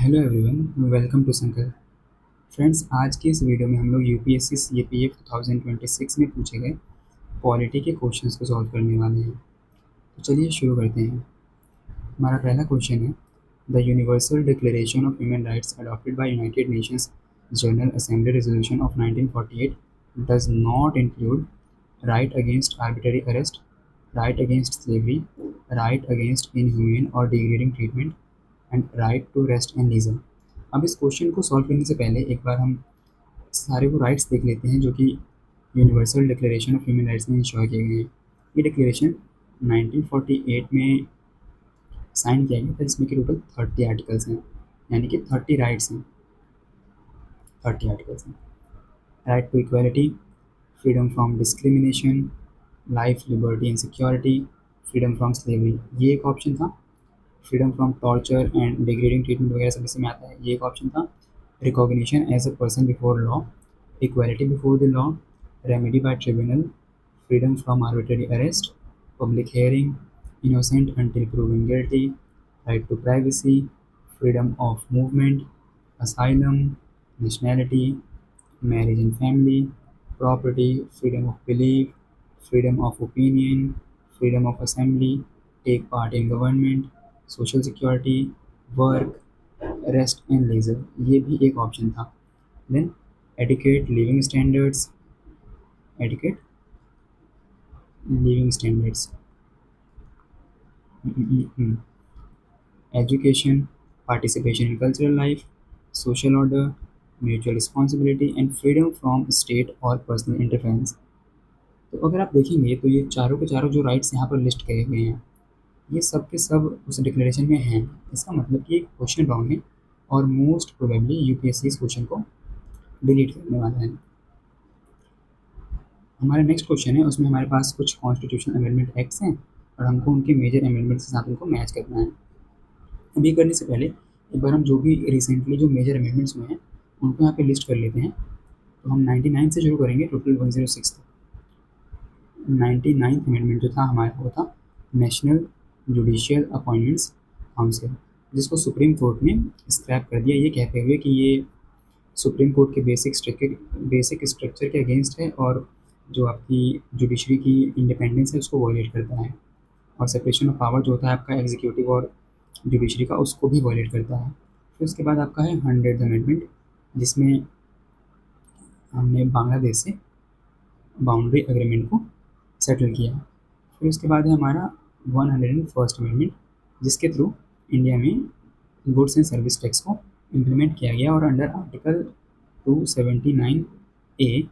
Hello everyone, welcome to संकल्प। Friends, आज की इस वीडियो में हम लोग यूपीएससी सीएपीएफ 2026 में पूछे गए पॉलिटी के क्वेश्चंस को सॉल्व करने वाले हैं। तो चलिए शुरू करते हैं। हमारा पहला क्वेश्चन है, the universal declaration of human rights adopted by United Nations general assembly resolution of 1948 does not include right against arbitrary arrest, right against slavery, right against inhuman और degrading treatment and right to rest and leisure. अब इस question को solve करने से पहले एक बार हम सारे वो राइट्स देख लेते हैं जो कि universal declaration of human rights में इंश्योर किए गए हैं। ये डिक्लेरेशन 1948 में साइन किया गया था, जिसमें कि टोटल 30 आर्टिकल्स हैं, यानी कि 30 राइट्स हैं, 30 आर्टिकल्स हैं। Right to equality, freedom from discrimination, life, liberty and security, freedom from slavery, ये एक ऑप्शन था। Freedom from torture and degrading treatment वगैरह सब इसमें आता है, ये एक ऑप्शन था। Recognition as a person before law, equality before the law, remedy by tribunal, freedom from arbitrary arrest, public hearing, innocent until proven guilty, right to privacy, freedom of movement, asylum, nationality, marriage and family, property, freedom of belief, freedom of opinion, freedom of assembly, take part in government, social security, work, rest and leisure, ये भी एक option था। Then adequate living standards, adequate living standards, education, participation in cultural life, social order, mutual responsibility and freedom from state और personal interference. तो अगर आप देखेंगे तो ये चारों के चारों जो राइट्स यहाँ पर लिस्ट किए गए हैं, ये सब के सब उस डिक्लेरेशन में हैं। इसका मतलब कि क्वेश्चन रॉन्ग है और मोस्ट प्रोबेबली यूपीएससी इस क्वेश्चन को डिलीट करने वाला है। हमारा नेक्स्ट क्वेश्चन है, उसमें हमारे पास कुछ कॉन्स्टिट्यूशनल अमेंडमेंट एक्ट्स हैं और हमको उनके मेजर अमेंडमेंट के साथ उनको मैच करना है। अब ये करने से पहले एक बार हम जो भी रिसेंटली जो मेजर अमेंडमेंट्स हुए हैं उनको यहाँ पे लिस्ट कर लेते हैं। तो हम 99 से शुरू करेंगे, टोटल 106 तक। 99th अमेंडमेंट जो था हमारा, वो था नेशनल जुडिशियल अपॉइंटमेंट्स काउंसिल, जिसको सुप्रीम कोर्ट ने स्क्रैप कर दिया, ये कहते हुए कि ये सुप्रीम कोर्ट के बेसिक स्ट्रक्चर के अगेंस्ट है और जो आपकी जुडिशरी की इंडिपेंडेंस है उसको वॉयलेट करता है, और सेपरेशन ऑफ पावर जो होता है आपका एग्जीक्यूटिव और जुडिशरी का, उसको भी वॉयलेट करता है। फिर उसके बाद आपका है 100th अमेंडमेंट, जिसमें हमने बांग्लादेश से बाउंड्री एग्रीमेंट को सेटल किया। फिर उसके बाद है हमारा 101st अमेंडमेंट, जिसके थ्रू इंडिया में गुड्स एंड सर्विस टैक्स को इम्प्लीमेंट किया गया और under article 279A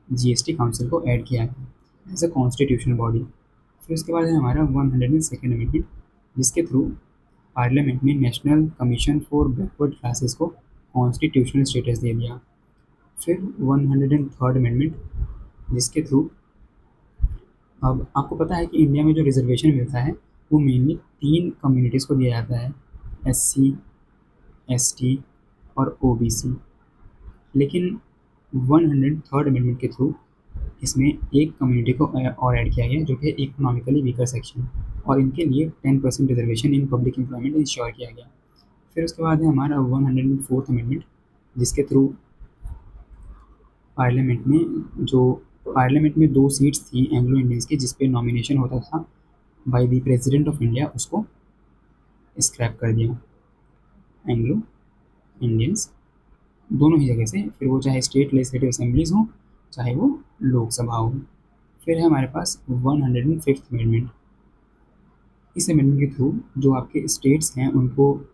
GST council को ऐड किया गया एज अ कॉन्स्टिट्यूशनल बॉडी। फिर उसके बाद है हमारा 102nd अमेंडमेंट, जिसके थ्रू पार्लियामेंट ने national commission for backward classes को कॉन्स्टिट्यूशनल स्टेटस दे दिया। फिर 103rd अमेंडमेंट, जिसके थ्रू अब आपको पता है कि इंडिया में जो रिजर्वेशन मिलता है वो मेनली 3 कम्युनिटीज़ को दिया जाता है, एससी, एसटी और ओबीसी। लेकिन 103rd अमेंडमेंट के थ्रू इसमें एक कम्युनिटी को और ऐड किया गया, जो कि इकोनॉमिकली वीकर सेक्शन, और इनके लिए 10% reservation in public employment ensure किया गया। फिर उसके बाद है हमारा 104th अमेंडमेंट, जिसके थ्रू पार्लियामेंट में 2 सीट्स थी एंग्लो इंडियंस की, जिस पे नॉमिनेशन होता था by the president of India, उसको स्क्रैप कर दिया एंग्लो इंडियंस दोनों ही जगह से, फिर वो चाहे स्टेट लेजिस्लेटिव असेंबलीज हो चाहे वो लोकसभा हो। फिर है हमारे पास 105th अमेंडमेंट। इस अमेंडमेंट के थ्रू जो आपके स्टेट्स हैं उनको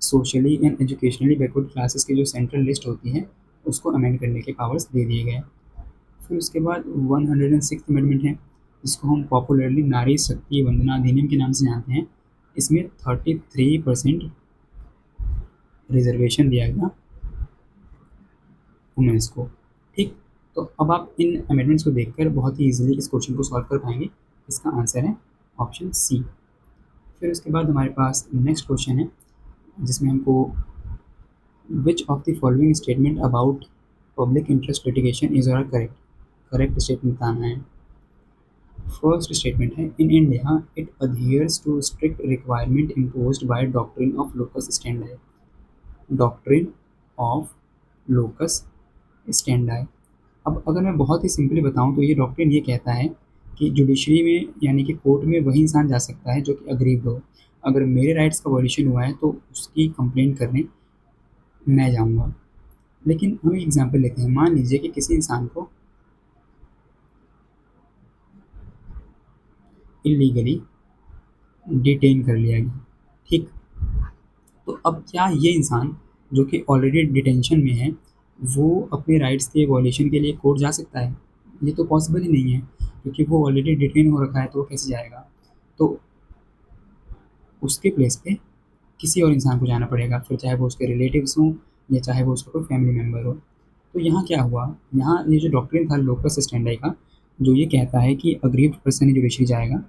socially and educationally backward classes की जो सेंट्रल लिस्ट होती है उसको अमेंड करने के पावर्स दे दिए गए। फिर उसके बाद 106th अमेंडमेंट है, जिसको हम पॉपुलरली नारी शक्ति वंदना अधिनियम के नाम से जानते हैं। इसमें 33% रिजर्वेशन दिया गया वुमेंस को। ठीक, तो अब आप इन अमेंडमेंट्स को देखकर बहुत ही इजीली इस क्वेश्चन को सॉल्व कर पाएंगे। इसका आंसर है ऑप्शन सी। फिर उसके बाद हमारे पास नेक्स्ट क्वेश्चन है, जिसमें हमको which of the following statement about public interest litigation is और करेक्ट स्टेटमेंट बताना है। फर्स्ट स्टेटमेंट है, in India it adheres to strict requirement imposed by doctrine of locus standard. Doctrine of locus standi. अब अगर मैं बहुत ही simply बताऊं तो ये डॉक्ट्रिन ये कहता है कि जुडिशरी में यानी कि कोर्ट में वही इंसान जा सकता है जो कि अग्रीव्ड हो। अगर मेरे राइट्स का वॉल्यूशन हुआ है तो उसकी कंप्लेंट करने मैं जाऊंगा। लेकिन हम एक एग्जांपल लेते हैं। मान लीजिए कि किसी इंसान को इलीगली डिटेन कर लिया गया, ठीक। तो अब क्या ये इंसान जो कि ऑलरेडी डिटेंशन में है वो अपने राइट्स के वॉल्यूशन के लिए कोर्ट जा सकता है? ये तो पॉसिबल ही नहीं है, क्योंकि वो ऑलरेडी डिटेन हो रखा है, तो वो कैसे जाएगा? तो उसके प्लेस पे किसी और इंसान को जाना पड़ेगा, फिर चाहे वो उसके रिलेटिव्स हों या चाहे वो उसका कोई फैमिली मेम्बर हो। तो यहाँ क्या हुआ, यहाँ ये जो डॉक्ट्रिन था लोकस स्टैंडाई का, जो ये कहता है कि अग्रीव्ड पर्सन ही जुडिशरी जाएगा,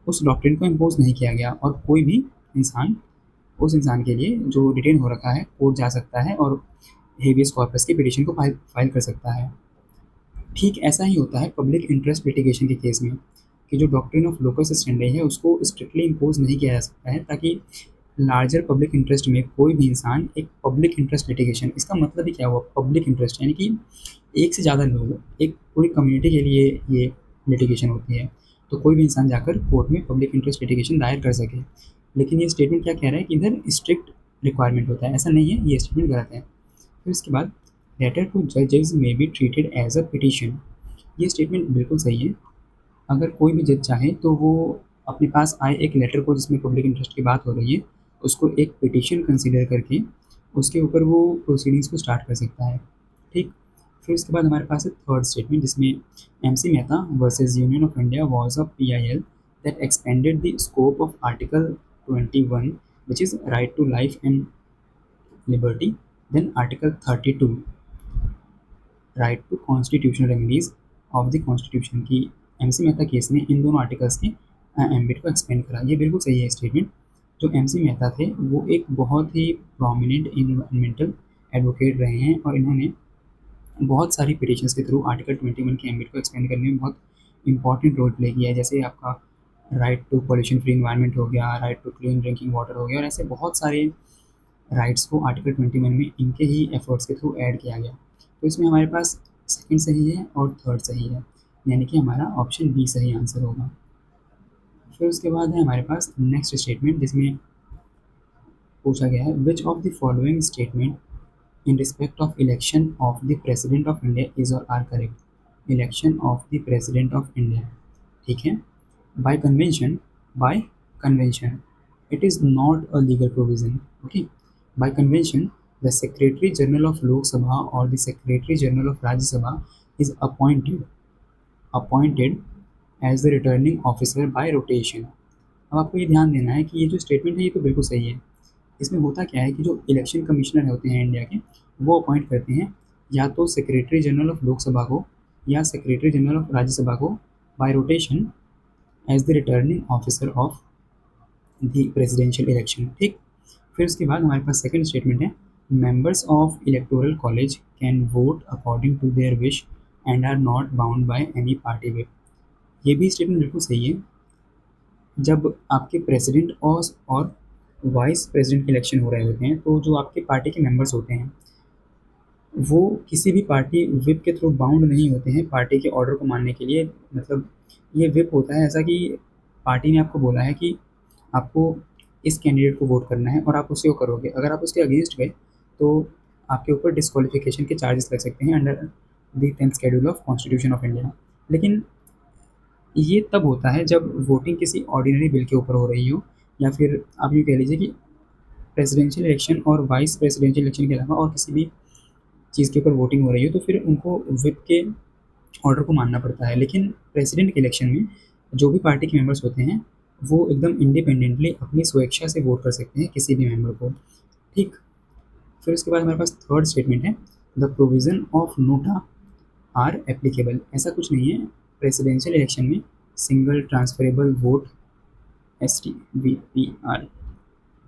उस डॉक्ट्रिन को इम्पोज नहीं किया गया और कोई भी इंसान उस इंसान के लिए जो डिटेन हो रखा है कोर्ट जा सकता है और हेबियस कॉर्पस की पिटीशन को फाइल कर सकता है। ठीक ऐसा ही होता है पब्लिक इंटरेस्ट लिटिगेशन के केस में, कि जो डॉक्ट्रिन ऑफ लोकस स्टैंडाई है उसको स्ट्रिक्टली इम्पोज नहीं किया जा सकता है, ताकि लार्जर पब्लिक इंटरेस्ट में कोई भी इंसान एक पब्लिक इंटरेस्ट लिटिगेशन, इसका मतलब ही क्या हुआ पब्लिक इंटरेस्ट, यानी कि एक से ज़्यादा लोग, एक पूरी कम्युनिटी के लिए ये लिटिगेशन होती है, तो कोई भी इंसान जाकर कोर्ट में पब्लिक इंटरेस्ट लिटिगेशन दायर कर सके। लेकिन ये स्टेटमेंट क्या कह रहा है कि इधर स्ट्रिक्ट रिक्वायरमेंट होता है, ऐसा नहीं है, ये स्टेटमेंट गलत है। फिर इसके बाद लेटर टू जजेस may be treated as a petition, ये स्टेटमेंट बिल्कुल सही है। अगर कोई भी जज चाहे तो वो अपने पास आए एक लेटर को जिसमें पब्लिक इंटरेस्ट की बात हो रही है उसको एक पिटीशन कंसीडर करके उसके ऊपर वो प्रोसीडिंग्स को स्टार्ट कर सकता है, ठीक। फिर उसके बाद हमारे पास है थर्ड स्टेटमेंट, जिसमें MC Mehta versus union of India was a PIL that expanded the scope of article 21 which is right to life and liberty, then article 32 right to constitutional remedies of the constitution की। MC Mehta case ने इन दोनों articles के ambit को expand करा। ये बिल्कुल सही है स्टेटमेंट। जो एमसी मेहता थे वो एक बहुत ही प्रोमिनेंट इन्वायरमेंटल एडवोकेट रहे हैं और इन्होंने बहुत सारी पिटिशंस के थ्रू आर्टिकल 21 के एम्बिट को एक्सपेंड करने में बहुत इंपॉर्टेंट रोल प्ले किया है। जैसे आपका right to pollution free environment हो गया, right to clean drinking water हो गया, और ऐसे बहुत सारे राइट्स को आर्टिकल 21 में इनके ही एफर्ट्स के थ्रू ऐड किया गया। तो इसमें हमारे पास सेकंड सही है और थर्ड सही है, यानी कि हमारा ऑप्शन बी सही आंसर होगा। फिर उसके बाद है हमारे पास नेक्स्ट स्टेटमेंट, जिसमें पूछा गया है which of the following statement in respect of election of the president of India is और are correct. Election of the president of India, ठीक है। By convention, by convention it is not a legal provision, okay। By convention the secretary general of lok sabha or the secretary general of rajya sabha is appointed as the returning officer by rotation। अब आपको ये ध्यान देना है कि ये जो statement है ये तो बिल्कुल सही है। इसमें होता क्या है कि जो इलेक्शन कमिश्नर होते हैं इंडिया के, वो अपॉइंट करते हैं या तो सेक्रेटरी जनरल ऑफ लोकसभा को या सेक्रेटरी जनरल ऑफ राज्यसभा को by rotation as the returning officer of the presidential election, ठीक। फिर उसके बाद हमारे पास सेकंड स्टेटमेंट है members of electoral college can vote according to their wish and are not bound by any party whip. ये भी स्टेटमेंट बिल्कुल सही है। जब आपके प्रेसिडेंट और वाइस प्रेसिडेंट के इलेक्शन हो रहे होते हैं तो जो आपके पार्टी के मेंबर्स होते हैं वो किसी भी पार्टी विप के थ्रू बाउंड नहीं होते हैं पार्टी के ऑर्डर को मानने के लिए। मतलब ये विप होता है ऐसा कि पार्टी ने आपको बोला है कि आपको इस कैंडिडेट को वोट करना है और आप उसे वो करोगे, अगर आप उसके अगेंस्ट गए तो आपके ऊपर डिस्क्वालिफिकेशन के चार्जेस लग सकते हैं under the 10th schedule of constitution of India. लेकिन ये तब होता है जब वोटिंग किसी ऑर्डिनरी बिल के ऊपर हो रही हो, या फिर आप यूँ कह लीजिए कि प्रेसिडेंशियल इलेक्शन और वाइस प्रेसिडेंशियल इलेक्शन के अलावा और किसी भी चीज़ के ऊपर वोटिंग हो रही हो तो फिर उनको विप के ऑर्डर को मानना पड़ता है। लेकिन प्रेसिडेंट के इलेक्शन में जो भी पार्टी के मेंबर्स होते हैं वो एकदम इंडिपेंडेंटली अपनी स्वेच्छा से वोट कर सकते हैं किसी भी मेंबर को, ठीक। फिर उसके बाद हमारे पास थर्ड स्टेटमेंट है the provision of NOTA are applicable. ऐसा कुछ नहीं है, प्रेसिडेंशियल इलेक्शन में single transferable vote STVPR,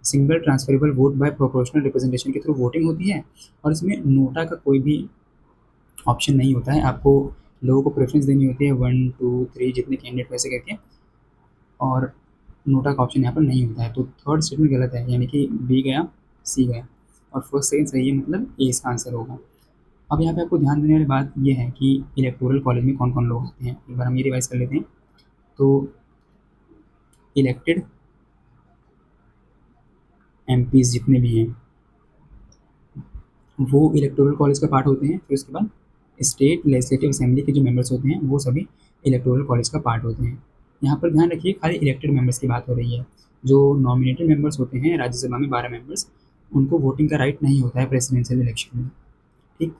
single transferable vote by proportional representation के थ्रू वोटिंग होती है और इसमें नोटा का कोई भी ऑप्शन नहीं होता है। आपको लोगों को प्रेफरेंस देनी होती है 1 2 3 जितने कैंडिडेट वैसे करके, और नोटा का ऑप्शन यहाँ पर नहीं होता है। तो थर्ड स्टेटमेंट गलत है, यानी कि बी गया, सी गया। और फर्स्ट सेकंड सही है, मतलब ए इसका आंसर होगा। अब यहाँ पे आपको ध्यान देने वाली बात ये है कि इलेक्टोरल कॉलेज में कौन कौन लोग आते हैं, एक बार हम ये रिवाइज कर लेते हैं। तो इलेक्टेड एमपीज जितने भी हैं वो इलेक्टोरल कॉलेज का पार्ट होते हैं। फिर उसके बाद स्टेट लेजिस्लेटिव असेंबली के जो मेंबर्स होते हैं वो सभी इलेक्टोरल कॉलेज का पार्ट होते हैं। यहाँ पर ध्यान रखिए खाली इलेक्टेड मेंबर्स की बात हो रही है। जो नॉमिनेटेड मेंबर्स होते हैं राज्यसभा में 12 मेंबर्स, उनको वोटिंग का राइट नहीं होता है प्रेसिडेंशियल इलेक्शन में। ठीक,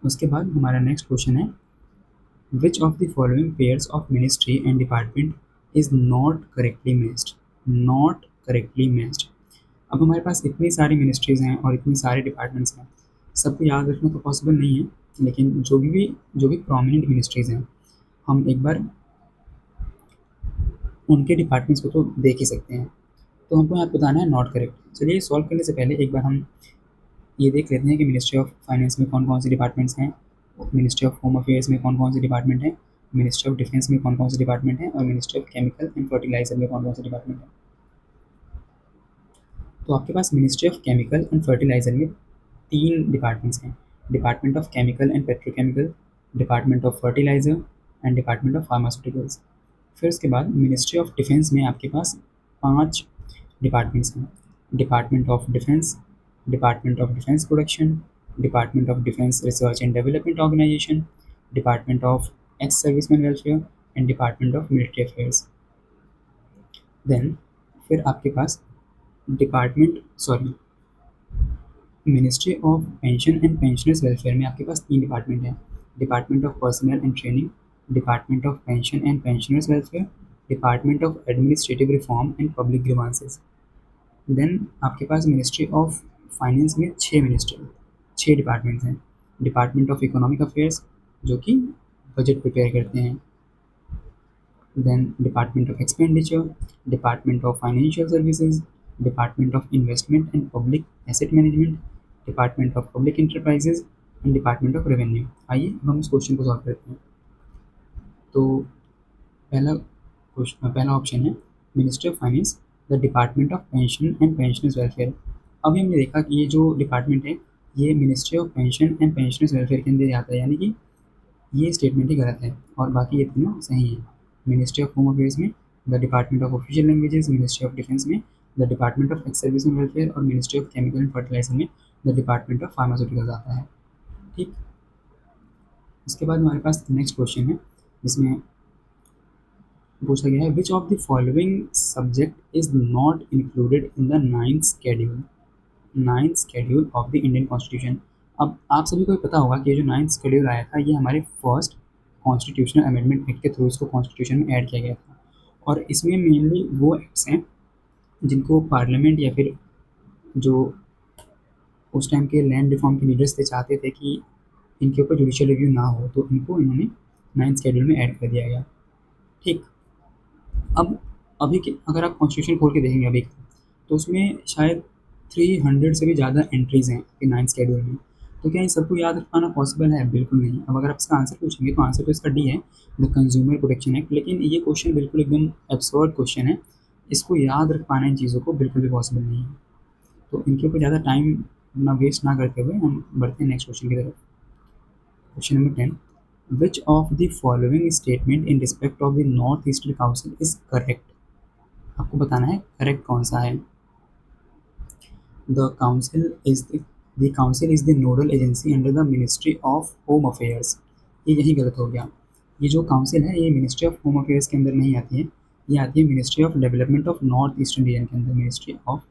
उसके बाद हमारा नेक्स्ट क्वेश्चन है, which of the following pairs of ministry and department is not correctly matched. Not correctly matched. अब हमारे पास इतनी सारी मिनिस्ट्रीज़ हैं और इतने सारे डिपार्टमेंट्स हैं, सबको याद रखना तो पॉसिबल नहीं है, लेकिन जो भी प्रोमिनेंट मिनिस्ट्रीज़ हैं हम एक बार उनके डिपार्टमेंट्स को तो देख ही सकते हैं। तो हमको यहाँ बताना है नॉट करेक्ट। चलिए सॉल्व करने से पहले एक बार हम ये देख लेते हैं कि मिनिस्ट्री ऑफ फाइनेंस में कौन कौन से डिपार्टमेंट्स हैं, मिनिस्ट्री ऑफ होम अफेयर्स में कौन कौन से डिपार्टमेंट हैं, मिनिस्ट्री ऑफ डिफेंस में कौन कौन से डिपार्टमेंट हैं और ministry of chemical and fertiliser में कौन कौन से डिपार्टमेंट हैं। तो आपके पास ministry of chemical and fertiliser में 3 डिपार्टमेंट्स हैं, department of chemical and petrochemical, department of fertiliser and department of pharmaceuticals. फिर उसके बाद मिनिस्ट्री ऑफ डिफेंस में आपके पास 5 डिपार्टमेंट्स हैं, department of defence, department of defence production, department of defence research and development organisation, department of ex serviceman welfare and department of military affairs. Then फिर आपके पास ministry of pension and pensioners welfare में आपके पास 3 department हैं, department of personnel and training, department of pension and pensioners welfare, department of administrative reform and public grievances. Then आपके पास ministry of finance में 6 डिपार्टमेंट्स हैं, डिपार्टमेंट ऑफ इकोनॉमिक अफेयर्स जो कि बजट प्रिपेयर करते हैं, then department of expenditure, department of financial services, department of investment and public asset management, department of public enterprises and department of revenue. आइए अब हम इस क्वेश्चन को सॉल्व करते हैं। तो पहला ऑप्शन है ministry of finance, the department of pension and pensioners welfare. अभी हमने देखा कि ये जो डिपार्टमेंट है ये ministry of pension and pensioners welfare के अंदर आता है, यानी कि ये स्टेटमेंट ही गलत है और बाकी ये तीनों सही हैं। मिनिस्ट्री ऑफ होम अफेयर्स में the department of official languages, ministry of defence में the department of ex service and welfare और ministry of chemical and fertiliser में द डिपार्टमेंट ऑफ फार्मास्यूटिकल्स आता है। ठीक, इसके बाद हमारे पास नेक्स्ट क्वेश्चन है जिसमें पूछा गया है, which of the following subject is not included in the ninth schedule of the Indian constitution. अब आप सभी को पता होगा कि ये जो 9th शेड्यूल आया था ये हमारे फर्स्ट कॉन्स्टिट्यूशनल अमेंडमेंट एक्ट के थ्रू इसको कॉन्स्टिट्यूशन में ऐड किया गया था और इसमें मेनली वो एक्ट्स हैं जिनको पार्लियामेंट या फिर जो उस टाइम के लैंड रिफॉर्म के लीडर्स थे चाहते थे कि इनके ऊपर जुडिशियल रिव्यू ना हो, तो इनको इन्होंने 9th शेड्यूल में ऐड कर दिया गया। ठीक, अब अभी के अगर आप कॉन्स्टिट्यूशन खोल के देखेंगे अभी तो उसमें शायद 300 से भी ज़्यादा एंट्रीज़ हैं 9th शेड्यूल में। तो क्या इन सबको याद रख पाना पॉसिबल है? बिल्कुल नहीं। अब अगर आप इसका आंसर पूछेंगे तो आंसर तो इसका डी है, द कंज्यूमर प्रोटेक्शन एक्ट। लेकिन ये क्वेश्चन बिल्कुल एकदम एब्सर्ड क्वेश्चन है, इसको याद रख पाना इन चीज़ों को बिल्कुल भी पॉसिबल नहीं है। तो इनके ऊपर ज़्यादा टाइम अपना वेस्ट ना करते हुए हम बढ़ते हैं नेक्स्ट क्वेश्चन की तरफ। Question number 10, which of the following statement in respect of the north eastern council is correct. आपको बताना है करेक्ट कौन सा है। The council is the nodal agency under the ministry of home affairs. ये यही गलत हो गया। ये जो काउंसिल है ये मिनिस्ट्री ऑफ होम अफेयर्स के अंदर नहीं आती है, ये आती है ministry of development of north eastern region के अंदर। Ministry of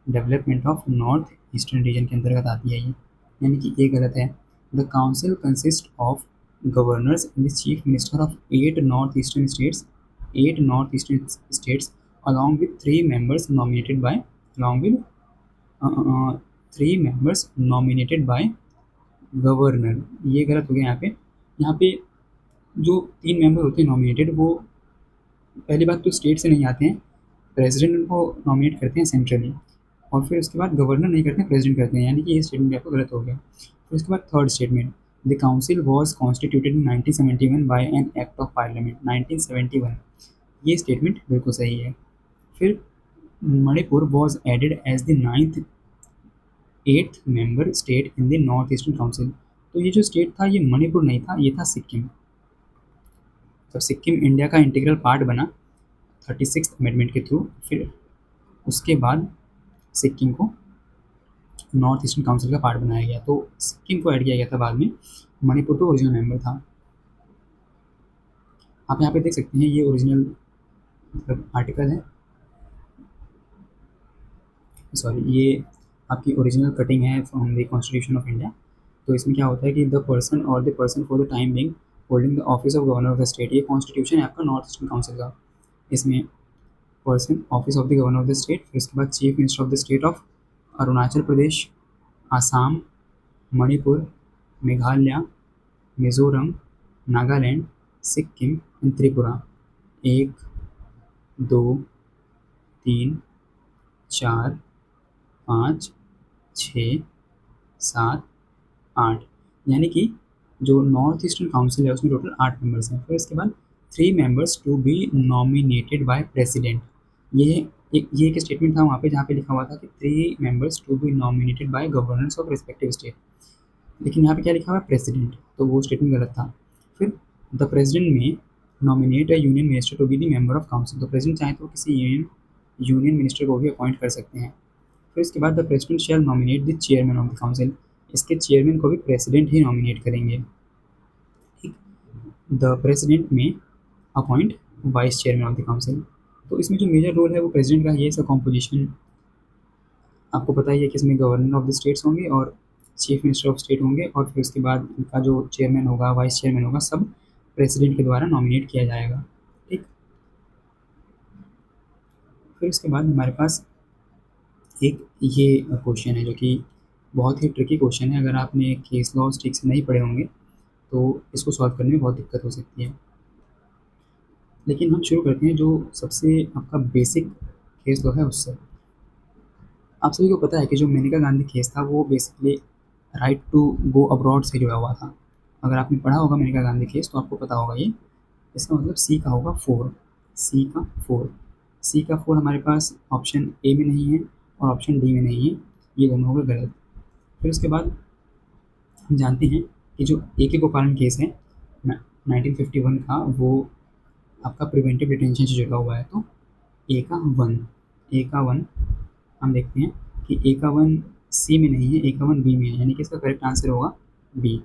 development of north eastern region के अंतर्गत आती है ये, यानी कि ये गलत है। The council consist of governors and the chief minister of 8 north eastern states along with 3 members nominated by governor. ये गलत हो गया यहाँ पे जो 3 मेंबर होते हैं नॉमिनेटेड, वो पहली बात तो स्टेट से नहीं आते हैं, प्रेसिडेंट उनको नॉमिनेट करते हैं सेंट्रली, और फिर उसके बाद गवर्नर नहीं करते हैं, प्रेसिडेंट करते हैं, यानी कि ये स्टेटमेंट आपको गलत हो गया। फिर उसके बाद third statement, the council was constituted in 1971 by an act of parliament. 1971, ये स्टेटमेंट बिल्कुल सही है। फिर Manipur was added as the 9th 8th member state in the north eastern council. तो ये जो स्टेट था ये मणिपुर नहीं था, ये था सिक्किम। जब सिक्किम इंडिया का इंटीग्रल पार्ट बना 36th अमेंडमेंट के थ्रू, फिर उसके बाद सिक्किम को नॉर्थ ईस्टर्न काउंसिल का पार्ट बनाया गया, तो सिक्किम को ऐड किया गया था बाद में, मणिपुर तो ओरिजिनल मेंबर था। आप यहाँ पे देख सकते हैं ये ओरिजिनल मतलब आर्टिकल है, सॉरी ये आपकी ओरिजिनल कटिंग है from the constitution of India. तो इसमें क्या होता है कि द पर्सन और the person for the time being holding the office of governor of the state, ये कॉन्स्टिट्यूशन है आपका नॉर्थ ईस्टर्न काउंसिल का। इसमें person office of the governor of the state, फिर उसके बाद chief minister of the state of Arunachal Pradesh, Assam, Manipur, Meghalaya, Mizoram, Nagaland, Sikkim and Tripura. 1, 2, 3, 4, 5, 6, 7, 8, यानी कि जो नॉर्थ ईस्टर्न काउंसिल है उसमें टोटल 8 मेंबर्स हैं। फिर इसके बाद 3 members to be nominated by president. ये एक स्टेटमेंट था वहाँ पे जहाँ पे लिखा हुआ था कि 3 members to be nominated by governors of respective state, लेकिन यहाँ पे क्या लिखा हुआ है प्रेसिडेंट, तो वो स्टेटमेंट गलत था। फिर the president may nominate a union minister to be the member of council, तो प्रेसिडेंट चाहे तो किसी यूनियन मिनिस्टर को भी अपॉइंट कर सकते हैं। फिर इसके बाद the president shall nominate the chairman of the council, इसके चेयरमैन को भी प्रेसिडेंट ही नॉमिनेट करेंगे। ठीक, the president may appoint vice chairman of the council. तो इसमें जो मेजर रोल है वो प्रेसिडेंट का, ये सब कॉम्पोजिशन आपको पता ही है कि इसमें गवर्नर ऑफ द स्टेट्स होंगे और चीफ मिनिस्टर ऑफ स्टेट होंगे, और फिर उसके बाद इनका जो चेयरमैन होगा, वाइस चेयरमैन होगा, सब प्रेसिडेंट के द्वारा नॉमिनेट किया जाएगा। ठीक, फिर उसके बाद हमारे पास एक ये क्वेश्चन है जो कि बहुत ही ट्रिकी क्वेश्चन है। अगर आपने केस लॉ ठीक से नहीं पढ़े होंगे तो इसको सॉल्व करने में बहुत दिक्कत हो सकती है। लेकिन हम शुरू करते हैं जो सबसे आपका बेसिक केस लॉ है उससे। आप सभी को पता है कि जो मेनका गांधी केस था वो basically right to go abroad से जुड़ा हुआ था। अगर आपने पढ़ा होगा मेनका गांधी केस तो आपको पता होगा ये। इसका मतलब सी का होगा 4, सी का 4, सी का 4 हमारे पास ऑप्शन ए में नहीं है और ऑप्शन डी में नहीं है, ये दोनों हो गए गलत। फिर उसके बाद हम जानते हैं कि जो ए के गोपालन केस है 1951 का, वो आपका प्रिवेंटिव डिटेंशन से जुड़ा हुआ है, तो ए का 1, ए का 1 हम देखते हैं कि ए का 1 सी में नहीं है, ए का 1 बी में है, यानी कि इसका करेक्ट आंसर होगा बी।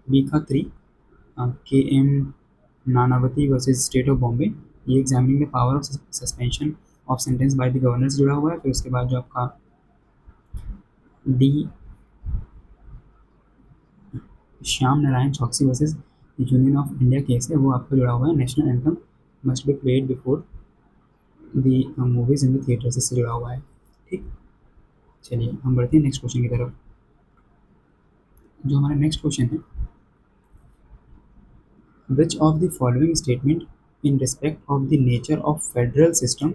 बी का 3 K M Nanavati versus state of Bombay, ये examining the power of suspension of sentence by the governor से जुड़ा हुआ है। फिर उसके बाद जो आपका डी श्याम नारायण चौकसी versus union of India case है, वो आपका जुड़ा हुआ है national anthem must be played before the movies in the theatre से जुड़ा हुआ है। ठीक, चलिए हम बढ़ते हैं नेक्स्ट क्वेश्चन की तरफ। जो हमारा नेक्स्ट क्वेश्चन है, which of the following statement in respect of the nature of federal system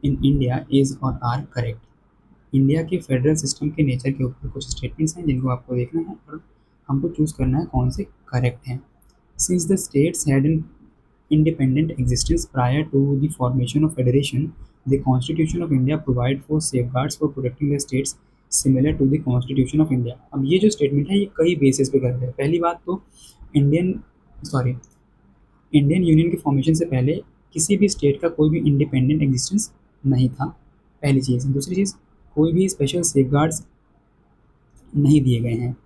in India is और आर करेक्ट। इंडिया के फेडरल सिस्टम के नेचर के ऊपर कुछ स्टेटमेंट्स हैं जिनको आपको देखना है और हमको चूज़ करना है कौन से करेक्ट हैं। Since the states had an independent existence prior to the formation of federation, the Constitution of India provide for safeguards for protecting the states similar to the Constitution of India। अब ये जो statement है ये कई basis पे करते हैं। पहली बात तो इंडियन सॉरी इंडियन यूनियन के फॉर्मेशन से पहले किसी भी स्टेट का कोई भी इंडिपेंडेंट एग्जिस्टेंस नहीं था, पहली चीज़। दूसरी चीज़, कोई भी स्पेशल सेफगार्ड्स नहीं दिए गए हैं,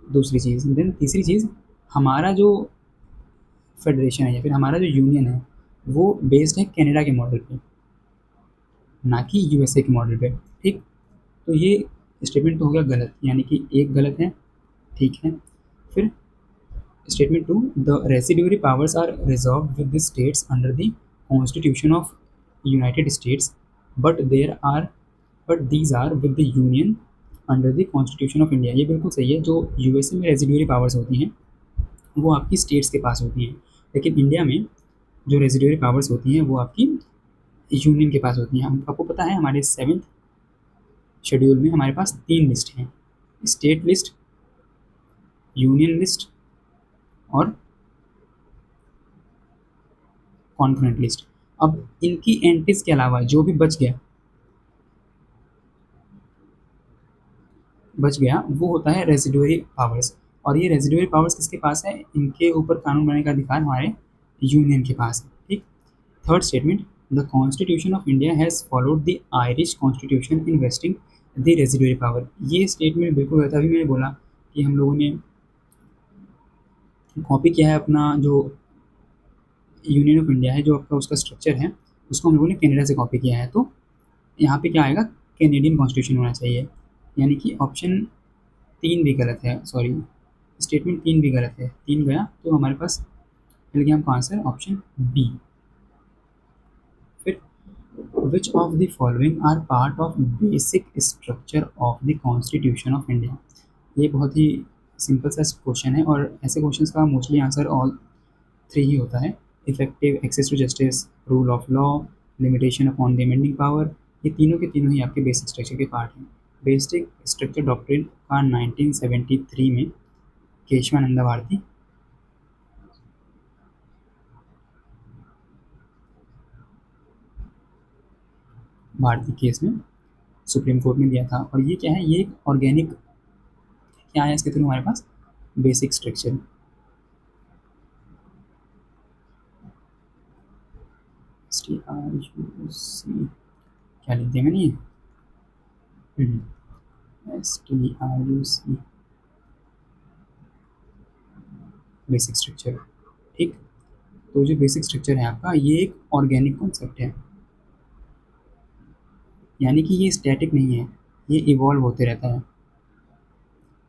दूसरी चीज़। देन तीसरी चीज़, हमारा जो फेडरेशन है या फिर हमारा जो यूनियन है वो बेस्ड है कनाडा के मॉडल पे, ना कि यूएसए के मॉडल पे। ठीक, तो ये स्टेटमेंट तो हो गया गलत, यानी कि एक गलत है। ठीक है, फिर statement 2, the residuary powers are reserve with the states under the constitution of United States but there are but these are with the union under the constitution of India. ये बिल्कुल सही है। जो यूएसए में रेसिड्यूरी पावर्स होती हैं वो आपकी स्टेट्स के पास होती हैं, लेकिन इंडिया में जो रेजिडुअरी पावर्स होती हैं वो आपकी यूनियन के पास होती हैं। आपको पता है हमारे 7th शेड्यूल में हमारे पास 3 लिस्ट हैं, स्टेट लिस्ट, यूनियन लिस्ट और कॉन्फ्रेंट लिस्ट। अब इनकी एंट्रीज के अलावा जो भी बच गया बच गया वो होता है रेजिडुअरी पावर्स। और ये रेजिडुअरी पावर्स किसके पास है? इनके ऊपर कानून बनाने का अधिकार हमारे यूनियन के पास है। ठीक। Third statement, the constitution of India has followed the Irish constitution in wasting the residuary power. ये स्टेटमेंट बिल्कुल गलत है। अभी मैंने बोला कि हम लोगों ने कॉपी किया है अपना जो यूनियन ऑफ इंडिया है, जो आपका उसका स्ट्रक्चर है, उसको हम लोगों ने कनाडा से कॉपी किया है। तो यहाँ पे क्या आएगा? कैनेडियन कॉन्स्टिट्यूशन होना चाहिए। यानी कि ऑप्शन 3 भी गलत है, सॉरी स्टेटमेंट 3 भी गलत है। 3 गया तो हमारे पास मिल गया हमको आंसर ऑप्शन बी। फिर which of the following are part of basic structure of the constitution of India. ये बहुत ही सिंपल सा क्वेश्चन है और ऐसे क्वेश्चंस का मोस्टली आंसर ऑल 3 ही होता है। Effective access to justice, rule of law, limitation upon the amending power. ये तीनों के तीनों ही आपके बेसिक स्ट्रक्चर के पार्ट हैं। बेसिक स्ट्रक्चर डॉक्ट्रिन का 1973 में केशवानंदा भारती केस में सुप्रीम कोर्ट ने दिया था। और ये क्या है? ये एक ऑर्गेनिक क्या है इसके थ्रू हमारे पास? Basic structure. STRUC क्या लिख दिया मैंने? STRUC basic structure. ठीक। तो जो बेसिक स्ट्रक्चर है आपका, ये एक ऑर्गेनिक कॉन्सेप्ट है, यानी कि ये स्टैटिक नहीं है, ये इवॉल्व होते रहता है।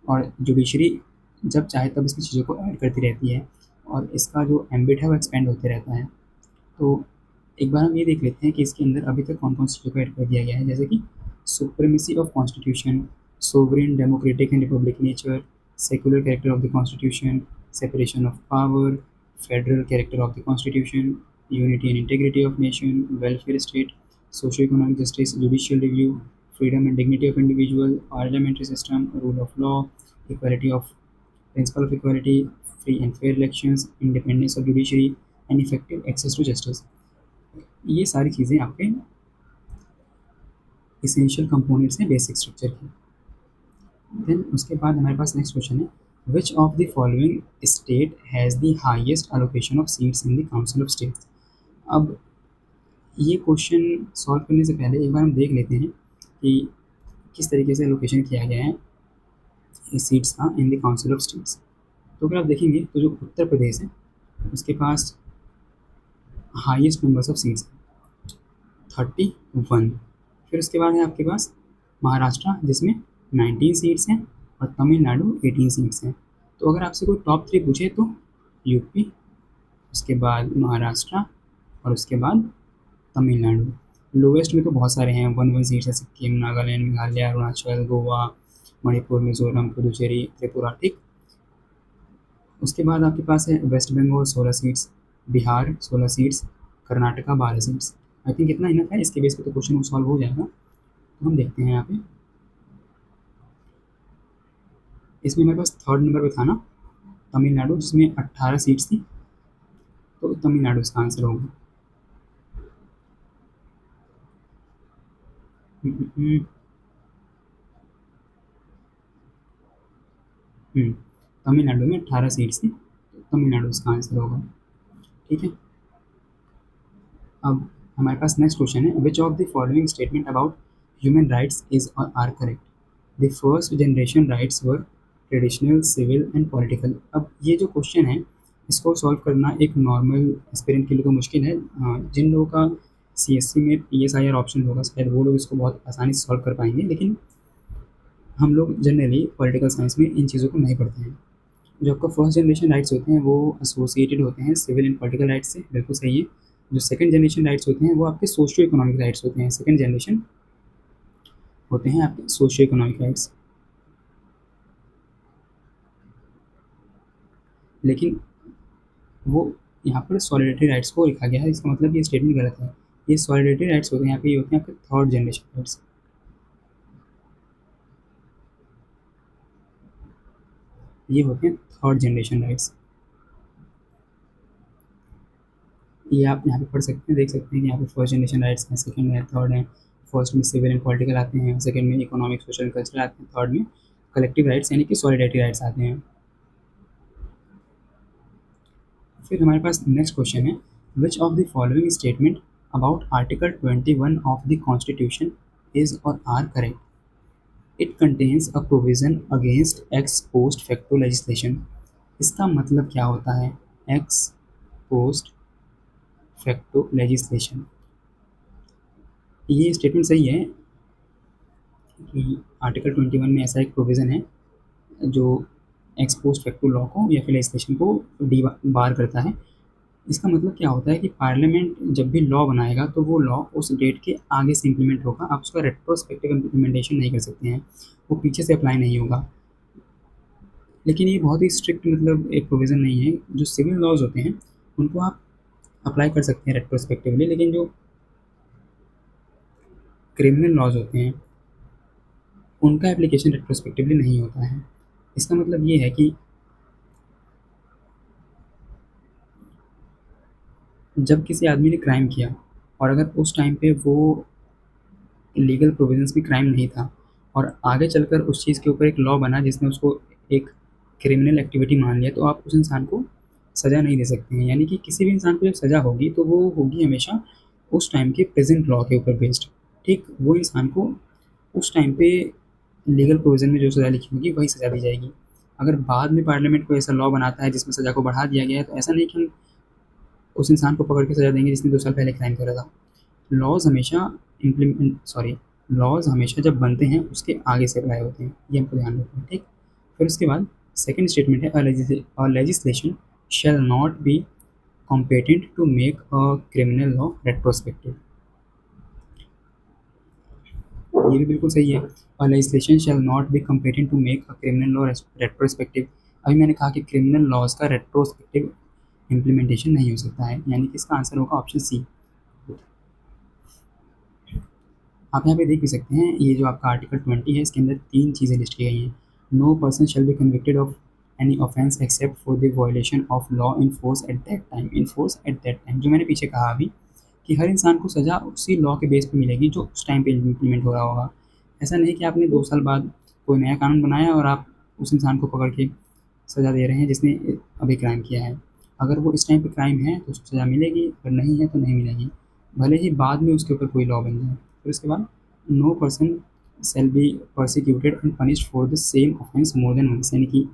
और जुडिशरी जब चाहे तब इसकी चीज़ों को ऐड करती रहती है और इसका जो एम्बिट है वो एक्सपेंड होते रहता है। तो एक बार हम ये देख लेते हैं कि इसके अंदर अभी तक कौन कौन सी चीज़ों को ऐड कर दिया गया है, जैसे कि supremacy of constitution, sovereign democratic and Republic nature, secular character of the constitution, separation of power, federal character of the constitution, unity and integrity of nation, welfare state, socio economic justice, judicial review, freedom and dignity of individual, parliamentary system, rule of law, equality of principle of equality, free and fair elections, independence of judiciary and effective access to justice। ये सारी चीज़ें आपके essential components हैं basic structure की। Then उसके बाद हमारे पास next question है, which of the following state has the highest allocation of seats in the council of states. अब ये क्वेश्चन सॉल्व करने से पहले एक बार हम देख लेते हैं कि किस तरीके से एलोकेशन किया गया है इस सीट्स का in the council of states. तो अगर आप देखेंगे तो जो उत्तर प्रदेश है उसके पास हाईएस्ट नंबर्स ऑफ सीट्स 31। फिर उसके बाद है आपके पास महाराष्ट्र जिसमें 19 सीट्स हैं और तमिलनाडु 18 सीट्स हैं। तो अगर आपसे कोई टॉप 3 पूछे तो यूपी, उसके बाद महाराष्ट्र और उसके बाद तमिलनाडु। लोवेस्ट में तो बहुत सारे हैं, 1 सीट्स है, सिक्किम, नागालैंड, मेघालय, अरुणाचल, गोवा, मणिपुर, मिजोरम, पुदुचेरी, त्रिपुरा। ठीक। उसके बाद आपके पास है West Bengal 16 seats, Bihar 16 seats, Karnataka 12 seats. I think इतना इनफ है, इसके बेस पे तो क्वेश्चन सॉल्व हो जाएगा। तो हम देखते हैं यहाँ पे, इसमें हमारे पास थर्ड नंबर पे था ना तमिलनाडु, जिसमें 18 सीट्स थी, तो तमिलनाडु इसका आंसर होगा। तमिलनाडु में 18 सीट्स थी, तो तमिलनाडु इसका आंसर होगा। ठीक है। अब हमारे पास नेक्स्ट क्वेश्चन है, which of the following statement about human rights is और are correct. The first generation rights were traditional, civil and political. अब ये जो क्वेश्चन है इसको सॉल्व करना एक नॉर्मल एस्पिरेंट के लिए तो मुश्किल है। जिन लोगों का CSC में PSIR ऑप्शन होगा शायद वो लोग इसको बहुत आसानी से सॉल्व कर पाएंगे, लेकिन हम लोग जनरली पॉलिटिकल साइंस में इन चीज़ों को नहीं पढ़ते हैं। जो आपका फर्स्ट जनरेशन राइट्स होते हैं वो एसोसिएटेड होते हैं सिविल एंड पॉलिटिकल राइट्स से, बिल्कुल सही है। जो सेकंड जनरेशन राइट्स होते हैं वो आपके सोशियो इकोनॉमिक राइट्स होते हैं। सेकंड जनरेशन होते हैं आपके सोशियो इकोनॉमिक राइट्स। लेकिन वो यहाँ पर सॉलिडेटरी राइट्स को लिखा गया है, इसका मतलब ये स्टेटमेंट गलत है। ये सॉलिडेटरी राइट्स होते हैं यहाँ पे, ये होते हैं आपके थर्ड जनरेशन राइट्स। ये होते हैं थर्ड जनरेशन राइट्स। ये आप यहाँ पे पढ़ सकते हैं, देख सकते हैं कि यहाँ पे फर्स्ट जनरेशन राइट्स हैं, सेकंड है, थर्ड है। फर्स्ट में सिविल एंड पॉलिटिकल आते हैं, सेकंड में इकोनॉमिक, सोशल, कल्चरल आते हैं, थर्ड में कलेक्टिव राइट्स यानी कि सॉलिडेरिटी राइट्स आते हैं। फिर हमारे पास नेक्स्ट क्वेश्चन है, which of the following statement about article 21 of the constitution is और are correct? It contains a provision against ex post facto legislation. इसका मतलब क्या होता है, एक्स पोस्ट फैक्टो लेजिस्लेशन? ये स्टेटमेंट सही है कि आर्टिकल 21 में ऐसा एक प्रोविज़न है जो एक्स पोस्ट फैक्टो लॉ को या फिर लेजिस्लेशन को बार करता है। इसका मतलब क्या होता है कि पार्लियामेंट जब भी लॉ बनाएगा तो वो लॉ उस डेट के आगे से इम्प्लीमेंट होगा, आप उसका रेट्रोस्पेक्टिव इम्प्लीमेंटेशन नहीं कर सकते हैं, वो पीछे से अप्लाई नहीं होगा। लेकिन ये बहुत ही स्ट्रिक्ट मतलब एक प्रोविज़न नहीं है। जो सिविल लॉज होते हैं उनको आप अप्लाई कर सकते हैं रेट्रोस्पेक्टिवली, लेकिन जो क्रिमिनल लॉज होते हैं उनका एप्लीकेशन रेट्रोस्पेक्टिवली नहीं होता है। इसका मतलब ये है कि जब किसी आदमी ने क्राइम किया और अगर उस टाइम पे वो लीगल प्रोविजंस भी क्राइम नहीं था और आगे चलकर उस चीज़ के ऊपर एक लॉ बना जिसने उसको एक क्रिमिनल एक्टिविटी मान लिया, तो आप उस इंसान को सज़ा नहीं दे सकते हैं। यानी कि किसी भी इंसान को जब सज़ा होगी तो वो होगी हमेशा उस टाइम के प्रेजेंट लॉ के ऊपर बेस्ड। ठीक, वो इंसान को उस टाइम पे लीगल प्रोविज़न में जो सज़ा लिखी होगी वही सज़ा दी जाएगी। अगर बाद में पार्लियामेंट कोई ऐसा लॉ बनाता है जिसमें सज़ा को बढ़ा दिया गया है, तो ऐसा नहीं कि हम उस इंसान को पकड़ के सज़ा देंगे जिसने 2 साल पहले क्राइम करा था। लॉज़ हमेशा जब बनते हैं उसके आगे से अप्लाई होते हैं, ये हमको ध्यान रखना है। ठीक, फिर उसके बाद सेकंड स्टेटमेंट है, a legislation shall not be competent to make a criminal law retrospective. ये भी बिल्कुल सही है, a legislation shall not be competent to make a criminal law retrospective. अभी मैंने कहा कि क्रिमिनल लॉज का रेट्रोस्पेक्टिव इम्प्लीमेंटेशन नहीं हो सकता है, यानी कि इसका आंसर होगा ऑप्शन सी। आप यहाँ पे देख भी सकते हैं, ये जो आपका आर्टिकल 20 है इसके अंदर 3 चीज़ें लिस्ट की गई हैं। No person shall be convicted of any offence except for the violation of law in force at that time. In force at that time जो मैंने पीछे कहा अभी, कि हर इंसान को सज़ा उसी लॉ के बेस पे मिलेगी जो उस टाइम पे इम्प्लीमेंट हो रहा होगा। ऐसा नहीं कि आपने 2 साल बाद कोई नया कानून बनाया और आप उस इंसान को पकड़ के सज़ा दे रहे हैं जिसने अभी क्राइम किया है। अगर वो इस टाइम पे क्राइम है तो उसको सज़ा मिलेगी, अगर नहीं है तो नहीं मिलेगी, भले ही बाद में उसके ऊपर कोई लॉ बन जाए। फिर उसके बाद no person shall be prosecuted and punished for the same offence more than once, यानी कि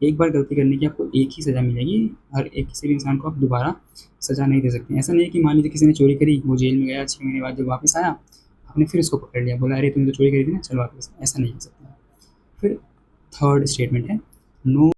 एक बार गलती करने की आपको एक ही सज़ा मिलेगी, हर एक किसी भी इंसान को आप दोबारा सज़ा नहीं दे सकते। ऐसा नहीं है कि मान लीजिए किसी ने चोरी करी, वो जेल में गया, 6 महीने बाद जब वापस आया आपने फिर उसको पकड़ लिया, बोला अरे तुमने तो चोरी करी थी ना, चलो वापस, ऐसा नहीं हो सकता। फिर थर्ड स्टेटमेंट है, नो